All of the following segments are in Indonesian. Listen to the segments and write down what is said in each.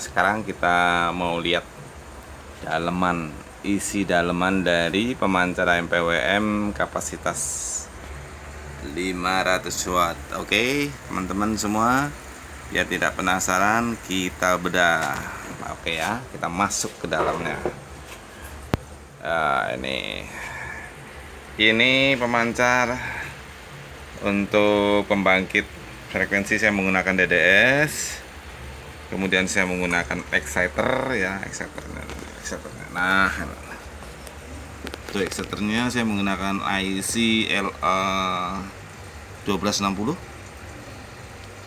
sekarang kita mau lihat isi daleman dari pemancar MPWM kapasitas 500 watt. Oke, teman-teman semua, biar tidak penasaran, kita bedah. Oke ya, kita masuk ke dalamnya. Ini pemancar untuk pembangkit frekuensi. Saya menggunakan DDS, kemudian saya menggunakan exciter ya, exciternya. Nah, untuk exciternya saya menggunakan IC LA 1260.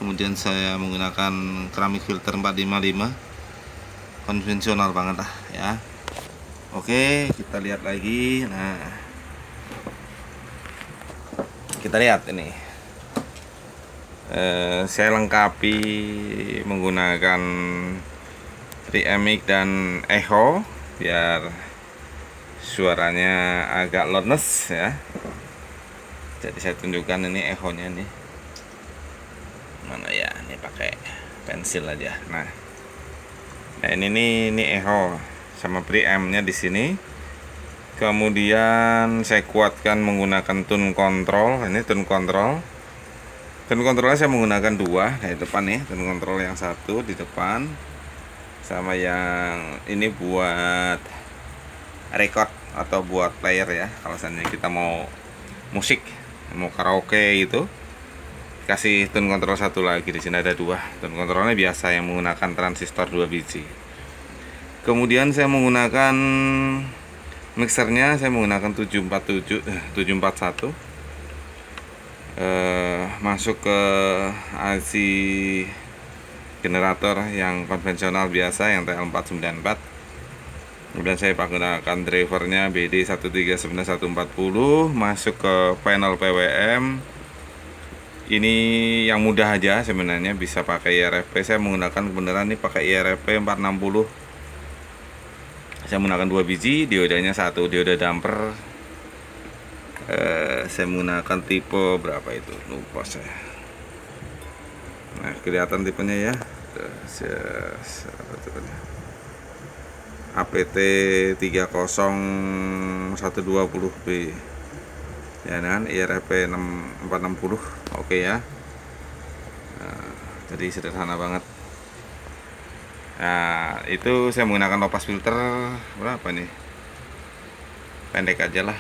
Kemudian saya menggunakan keramik filter 455, konvensional banget lah ya. Oke, kita lihat lagi. Nah, kita lihat ini. Saya lengkapi menggunakan preamp dan echo biar suaranya agak loudness ya. Jadi saya tunjukkan ini echo-nya nih. Mana ya? Ini pakai pensil aja. Nah ini echo sama preamp-nya di sini. Kemudian saya kuatkan menggunakan tune control. Ini tune control. Tune controlnya saya menggunakan dua di depan nih. Tune control yang satu di depan, sama yang ini buat record atau buat player ya. Kalau seandainya kita mau musik, mau karaoke itu, kasih tune control satu lagi. Di sini ada dua. Tune controlnya biasa yang menggunakan transistor 2 biji. Kemudian saya menggunakan mixernya, saya menggunakan 741. Masuk ke IC generator yang konvensional biasa, yang TL494. Kemudian saya menggunakan drivernya BD1394140, masuk ke panel PWM. Ini yang mudah aja sebenarnya, bisa pakai IRFP. Saya menggunakan kebenaran ini pakai IRFP 460. Saya menggunakan 2 biji, diodanya 1, dioda damper. Saya menggunakan tipe berapa itu, lupa saya. Nah, kelihatan tipenya ya. APT 30120B ya kan, IRFP 460. Oke ya. Nah, jadi sederhana banget. Nah, itu saya menggunakan low pass filter berapa nih, pendek aja lah.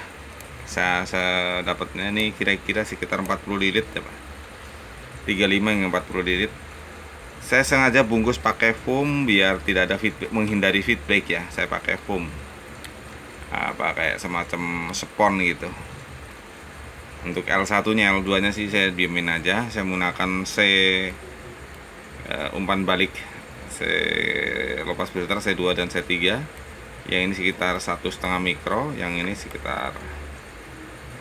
Saya dapatnya nih kira-kira sekitar 40 lilit ya Pak, 35 hingga 40 lilit. Saya sengaja bungkus pakai foam biar tidak ada feedback, menghindari feedback ya. Saya pakai foam, pakai semacam spon gitu. Untuk L1 nya, L2 nya sih saya diemin aja. Saya menggunakan umpan balik low pass filter C2 dan C3. Yang ini sekitar 1,5 mikro, yang ini sekitar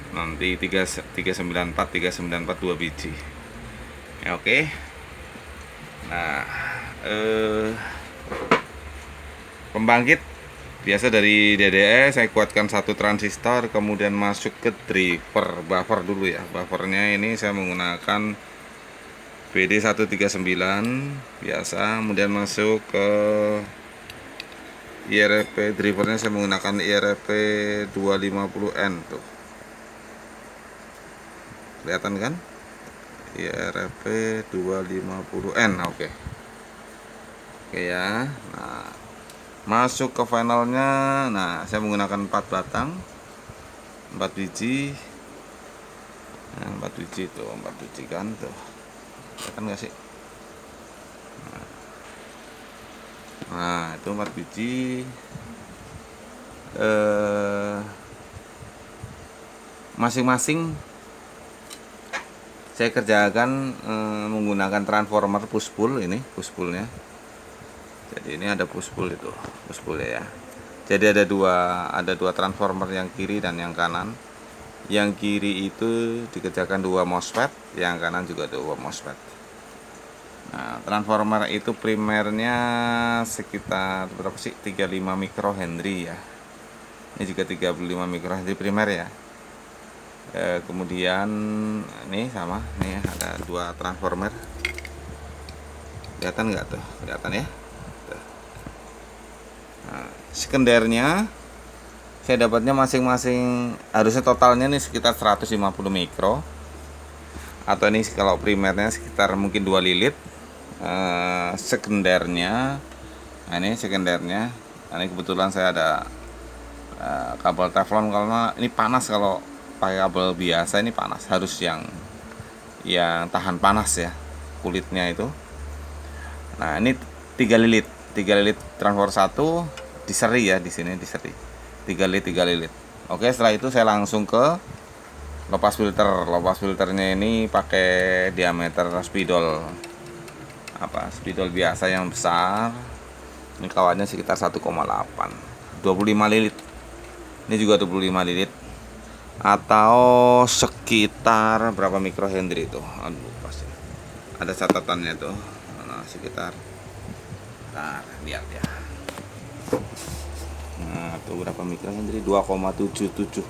nanti 394 2 biji ya. Oke. Nah, pembangkit biasa dari DDS saya kuatkan satu transistor, kemudian masuk ke driver buffer dulu ya. Buffernya ini saya menggunakan BD139 biasa, kemudian masuk ke IRFP. Drivernya saya menggunakan IRFP 250N tuh, kelihatan kan, IRFP 250N. Oke ya. Nah, masuk ke finalnya. Nah, saya menggunakan 4 batang, 4 biji. Nah, 4 biji tuh, 4 biji kan tuh, kelihatan nggak sih? Nah, itu 4 biji. Masing-masing saya kerjakan menggunakan transformer push pull. Ini push pullnya. Jadi ini ada push pull, itu push pull ya. Jadi ada dua transformer, yang kiri dan yang kanan. Yang kiri itu dikerjakan 2 MOSFET, yang kanan juga 2 MOSFET. Nah, transformer itu primernya sekitar berapa sih? 35 mikrohenry ya. Ini juga 35 mikrohenry primer ya. Kemudian ini sama, nih ada 2 transformer. Kelihatan nggak tuh? Kelihatan ya. Nah, sekendernya saya dapatnya masing-masing, harusnya totalnya nih sekitar 150 mikro, atau ini kalau primernya sekitar mungkin 2 lilit. Sekendernya, nah ini sekendernya, nah ini kebetulan saya ada kabel teflon, karena ini panas. Kalau pakai kabel biasa ini panas, harus yang tahan panas ya kulitnya itu. Nah ini 3 lilit transfer 1 diseri ya, di sini diseri 3 lilit. Oke, setelah itu saya langsung ke lepas filter. Lepas filternya ini pakai diameter spidol, spidol biasa yang besar. Ini kawatnya sekitar 1,8, 25 lilit. Ini juga 25 lilit, atau sekitar berapa mikrohenry itu? Aduh, pasti ada catatannya tuh. Nah, sekitar, lihat ya. Nah, itu berapa mikrohenry? 2,77.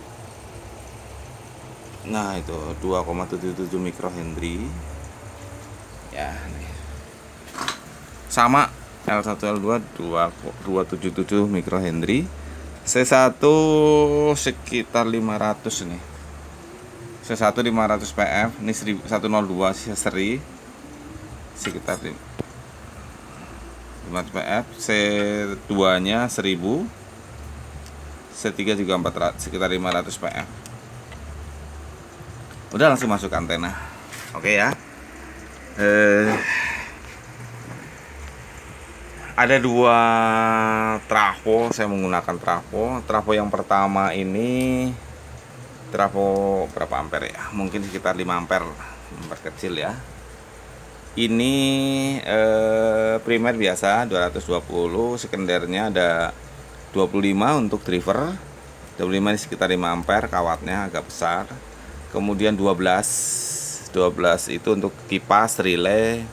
Nah, itu 2,77 mikrohenry. Ya, nih. Sama L1 L2 277 mikrohenry. C1 sekitar 500 nih. C1 500 PF, ini 102 seri sekitar 500 PF. C2 nya 1000, C3 juga 400, sekitar 500 PF. Udah, langsung masuk antena. Oke ya. Ada 2 trafo, saya menggunakan trafo yang pertama ini trafo berapa ampere ya, mungkin sekitar 5 ampere kecil ya. Ini primer biasa 220, sekendernya ada 25 untuk driver. 25 ini sekitar 5 ampere, kawatnya agak besar. Kemudian 12 itu untuk kipas relay.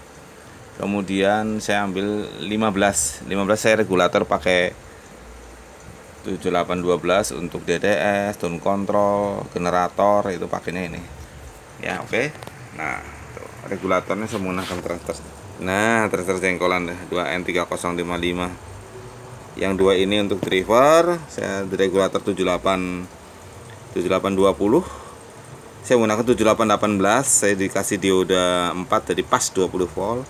Kemudian saya ambil 15 saya regulator pakai 7812 untuk DDS, tone control, generator, itu pakainya ini. Ya, oke. Nah, tuh, regulatornya saya menggunakan transfer. Nah, transfer jengkolan 2N3055. Yang 2 ini untuk driver, saya di regulator 7820. Saya menggunakan 7818, saya dikasih dioda 4 jadi pas 20 volt.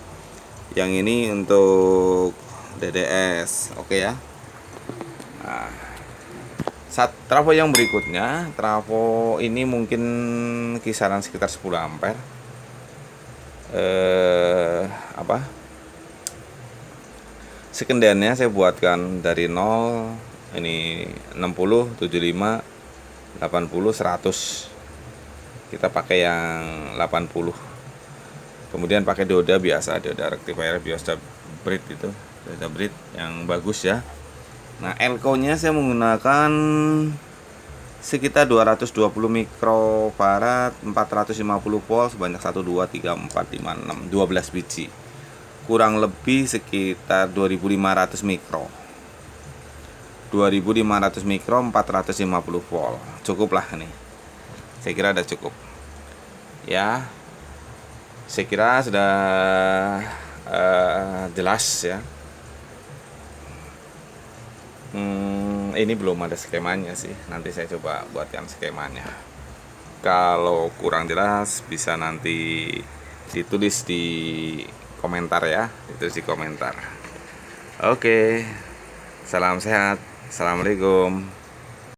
Yang ini untuk DDS. Oke ya. Nah, trafo yang berikutnya, trafo ini mungkin kisaran sekitar 10 ampere. Sekendernya saya buatkan dari 0, ini 60, 75, 80, 100. Kita pakai yang 80. Kemudian pakai dioda biasa, dioda rectifier biasa Brit itu, dioda Brit yang bagus ya. Nah, elko nya saya menggunakan sekitar 220 mikrofarad, 450 volt, sebanyak 1 2 3 4 5 6 12 biji. Kurang lebih sekitar 2500 mikro. 2500 mikro, 450 volt. Cukup lah nih. Saya kira ada cukup. Ya. Saya kira sudah jelas ya. Ini belum ada skemanya sih. Nanti saya coba buatkan skemanya. Kalau kurang jelas bisa nanti ditulis di komentar ya. Ditulis di komentar. Oke. Salam sehat. Assalamualaikum.